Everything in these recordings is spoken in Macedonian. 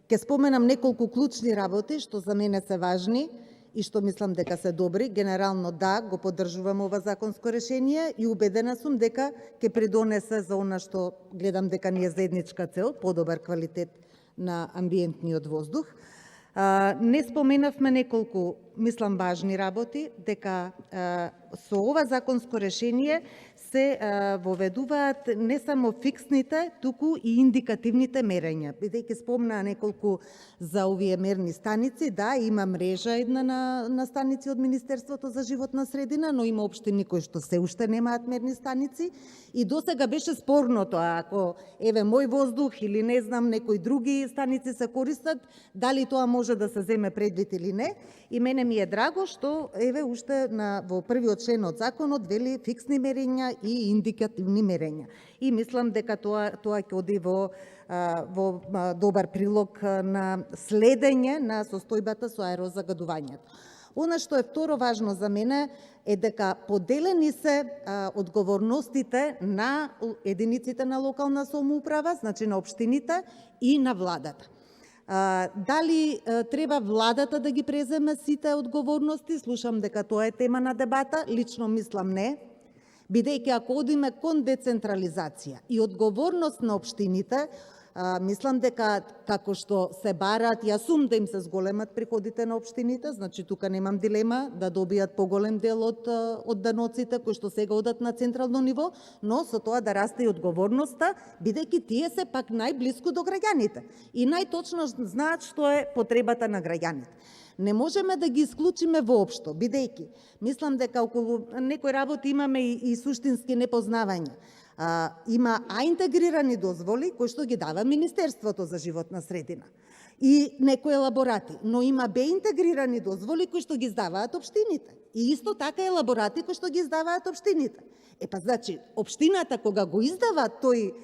Ке споменам неколку клучни работи што за мене се важни и што мислам дека се добри. Генерално да, го поддржувам ова законско решение и убедена сум дека ќе придонесе за она што гледам дека ни е заедничка цел, подобар квалитет на амбиентниот воздух. Не споменавме неколку, мислам, важни работи, дека со ова законско решение се воведуваат не само фиксните, туку и индикативните мерења. Бидејќи спомнаа неколку за овие мерни станици, да, има мрежа една на станици од Министерството за животна средина, но има општини кои што се уште немаат мерни станици и досега беше спорно тоа, ако еве мој воздух или не знам некои други станици се користат, дали тоа може да се земе предвид или не. И мене ми е драго што еве уште во првиот член од законот вели фиксни мерења и индикативни мерења. И мислам дека тоа ќе оди во добар прилог на следење на состојбата со аерозагадувањето. Она што е второ важно за мене е дека поделени се одговорностите на единиците на локална самоуправа, значи на општините и на владата. Дали треба владата да ги преземе сите одговорности? Слушам дека тоа е тема на дебата. Лично мислам не. Бидејќи ако одиме кон децентрализација и одговорност на општините, мислам дека како што се бараат, јас сум да им се зголемат приходите на општините, значи тука немам дилема да добијат поголем дел од даноците кои што сега одат на централно ниво, но со тоа да расте и одговорноста, бидејќи тие се пак најблиску до граѓаните и најточно знаат што е потребата на граѓаните. Не можеме да ги исклучиме воопшто, бидејќи мислам дека околу некои работи имаме и суштински непознавања. Има интегрирани дозволи кои што ги дава Министерството за животна средина и некои елаборати, но има интегрирани дозволи кои што ги издаваат општините и исто така елаборати кои што ги издаваат општините. Значи, општината кога го издава тој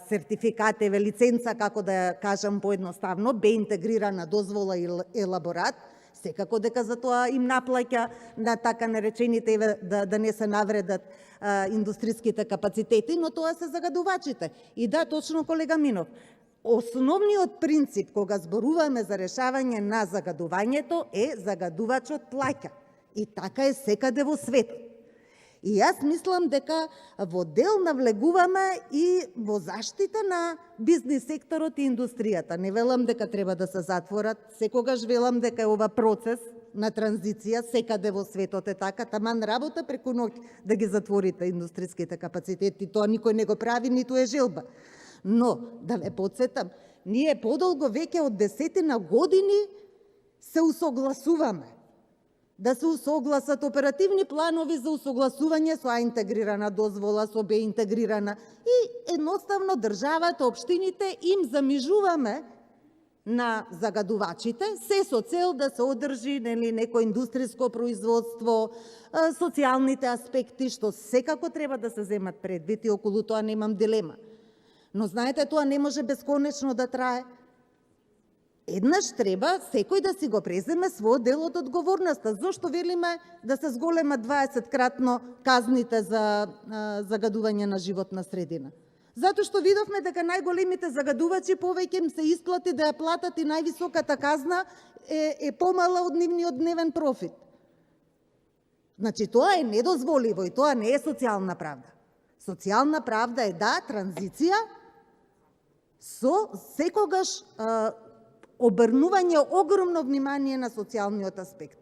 сертификат, еве лиценца, како да ја кажам поедноставно, интегрирана дозвола и елаборат, секако дека за тоа им наплаќа на така наречените, еве да не се навредат индустриските капацитети, но тоа се загадувачите. И да, точно колега Минов, основниот принцип кога зборуваме за решавање на загадувањето е загадувачот плаќа. И така е секаде во светот. И јас мислам дека во дел навлегуваме и во заштита на бизнис секторот и индустријата. Не велам дека треба да се затворат, секогаш велам дека е ова процес на транзиција, секаде во светот е така, таман работа преку ноќ да ги затворите индустриските капацитети, тоа никој не го прави, ниту е желба. Но, да ве потсетам, ние подолго веќе од 10 години се усогласуваме. Да се усогласат оперативни планови за усогласување со интегрирана дозвола, со интегрирана и едноставно државата, општините им замижуваме на загадувачите, се со цел да се одржи некој индустриско производство, социјалните аспекти, што секако треба да се земат предвид и околу тоа немам дилема. Но знаете, тоа не може бесконечно да трае. Еднаш треба секој да си го преземе својот дел од одговорноста. Зошто велиме да се зголемат 20-кратно казните за загадување на животна средина? Затоа што видовме дека најголемите загадувачи повеќе им се исплати да ја платат и највисоката казна е помала од нивниот дневен профит. Значи, тоа е недозволиво и тоа не е социјална правда. Социјална правда е транзиција со секогаш обрнување огромно внимание на социјалниот аспект.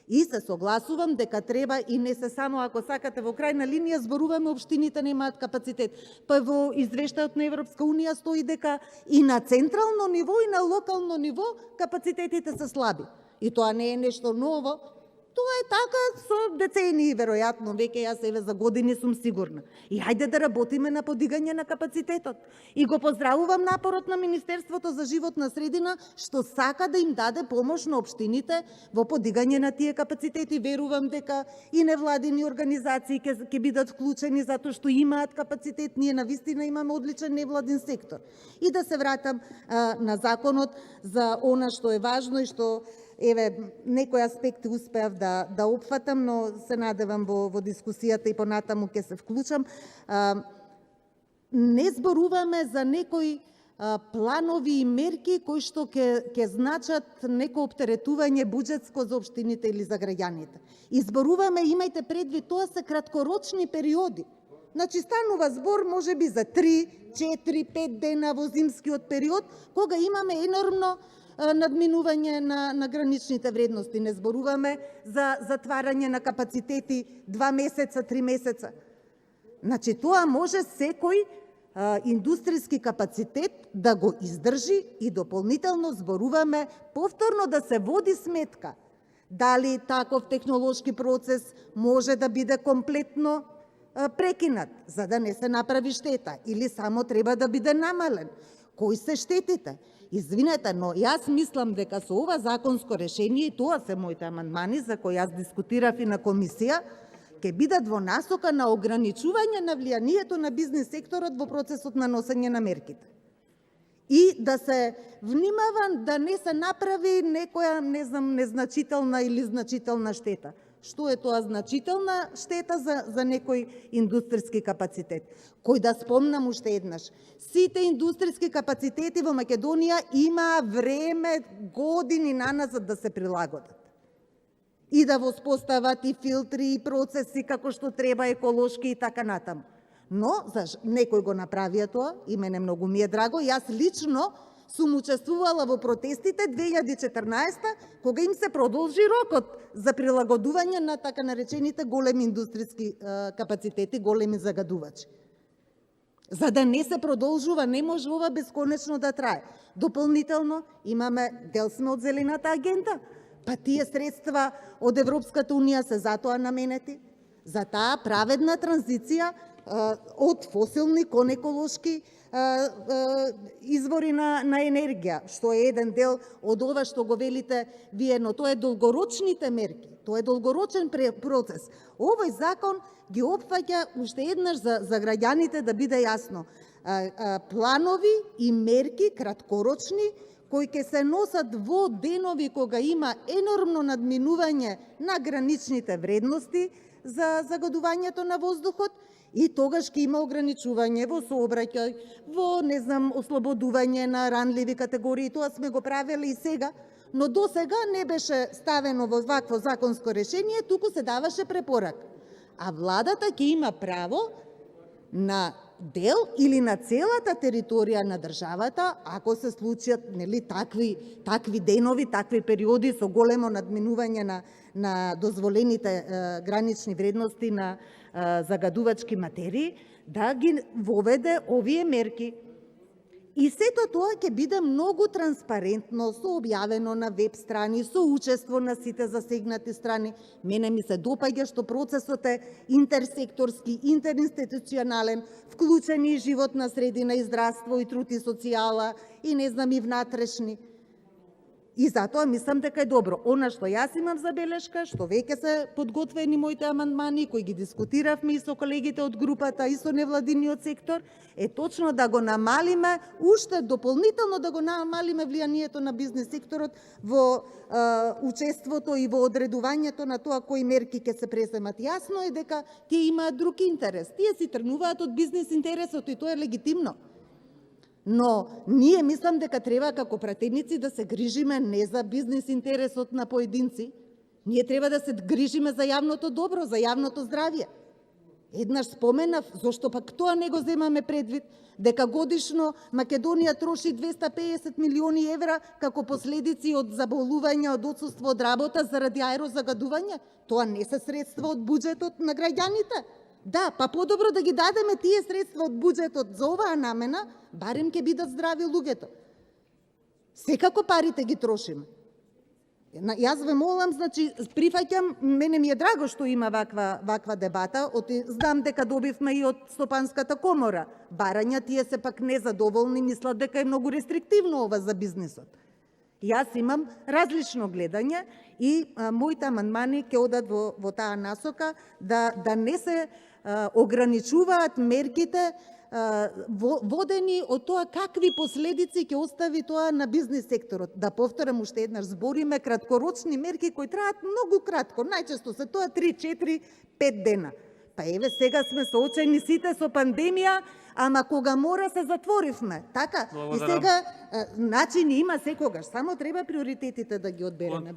И се согласувам дека треба и не се само, ако сакате, во крајна линија зборуваме општините немаат капацитет. Па во извештајот на Европска унија стои дека и на централно ниво и на локално ниво капацитетите се слаби. И тоа не е нешто ново. Тоа е така со децении, веројатно, веќе јас еве за години сум сигурна. И хајде да работиме на подигање на капацитетот. И го поздравувам напорот на Министерството за животна средина, што сака да им даде помош на општините во подигање на тие капацитети. Верувам дека и невладини организации ќе бидат вклучени затоа што имаат капацитет. Ние навистина имаме одличен невладин сектор. И да се вратам на законот за она што е важно и што некои аспекти успеав да опфатам, но се надевам во дискусијата и понатаму ќе се вклучам. Не зборуваме за некои планови и мерки кои што ќе значат неко оптеретување буџетско за општините или за граѓаните. Изборуваме, имајте предвид, тоа се краткорочни периоди. Значи, станува збор можеби за 3, 4, 5 дена во зимскиот период, кога имаме енормно надминување на граничните вредности. Не зборуваме за затварање на капацитети 2 месеца, 3 месеца. Значи, тоа може секој индустријски капацитет да го издржи и дополнително зборуваме повторно да се води сметка дали таков технолошки процес може да биде комплетно прекинат, за да не се направи штета, или само треба да биде намален. Кои се штетите? Извинете, но јас мислам дека со ова законско решение, и тоа се моите амандмани за кои јас дискутирав и на комисија, ќе бидат во насока на ограничување на влијанието на бизнес секторот во процесот на носење на мерките. И да се внимава да не се направи некоја, не знам, незначителна или значителна штета. Што е тоа значителна штета за некој индустријски капацитет? Кој да спомнам уште еднаш, сите индустријски капацитети во Македонија имаа време, години наназад да се прилагодат и да воспостават и филтри, и процеси како што треба, еколошки и така натаму. Но, некој го направија тоа, и мене многу ми е драго, јас лично сум учествувала во протестите 2014, кога им се продолжи рокот за прилагодување на така наречените големи индустријски капацитети, големи загадувачи. За да не се продолжува, не може ова бесконечно да трае. Дополнително имаме, дел сме од зелената агенда, па тие средства од Европската унија се затоа наменети, за таа праведна транзиција од фосилни кон еколошки извори на енергија, што е еден дел од ова што го велите вие, но тоа е долгорочните мерки, тоа е долгорочен процес. Овој закон ги опфаќа уште еднаш за граѓаните да биде јасно. Планови и мерки краткорочни кои ќе се носат во денови кога има енормно надминување на граничните вредности за загадувањето на воздухот, и тогаш ќе има ограничување во сообраќај, во, не знам, ослободување на ранливи категории. Тоа сме го правеле и сега, но до сега не беше ставено во вакво законско решение, туку се даваше препорак. А владата ќе има право на дел или на целата територија на државата, ако се случат, нели, такви денови, такви периоди со големо надминување на дозволените гранични вредности на загадувачки материи, да ги воведе овие мерки. И сето тоа ќе биде многу транспарентно, сообјавено на веб страни, со учество на сите засегнати страни. Мене ми се допаѓа што процесот е интерсекторски, интеринституционален, вклучени и животна средина, и здравство, и труд, и социјала, и не знам, и внатрешни. И затоа мислам дека е добро. Она што јас имам забелешка, што веќе се подготвени моите амандмани, кои ги дискутиравме и со колегите од групата, и со невладиниот сектор, е точно да го намалиме, уште дополнително да го намалиме влијанието на бизнес секторот во учеството и во одредувањето на тоа кои мерки ќе се преземат. Јасно е дека тие имаат друг интерес. Тие си тргнуваат од бизнес интересот и тоа е легитимно. Но ние мислам дека треба како пратеници да се грижиме не за бизнес интересот на поединци, ние треба да се грижиме за јавното добро, за јавното здравје. Еднаш споменав, зошто пак тоа не го земаме предвид, дека годишно Македонија троши 250 милиони евра како последици од заболување, од отсуство од работа заради аерозагадување. Тоа не се средства од буџетот на граѓаните. Да, па подобро да ги дадеме тие средства од буџетот за оваа намена, барем ќе бидат здрави луѓето. Секако парите ги трошиме. Јас ве молам, значи, прифаќам, мене ми е драго што има ваква дебата, знам дека добивме и од Стопанската комора барања, тие се пак незадоволни, мислат дека е многу рестриктивно ова за бизнисот. Јас имам различно гледање и моите амандмани ќе одат во таа насока да не се ограничуваат мерките водени од тоа какви последици ќе остави тоа на бизнес секторот. Да повторам уште еднаш, збориме краткорочни мерки кои траат многу кратко, најчесто се тоа 3, 4, 5 дена. Па Па еве, сега сме соочени сите со пандемија, ама кога мора се затворивме, така? И Благодарам. сега начини има секогаш, само треба приоритетите да ги одбереме.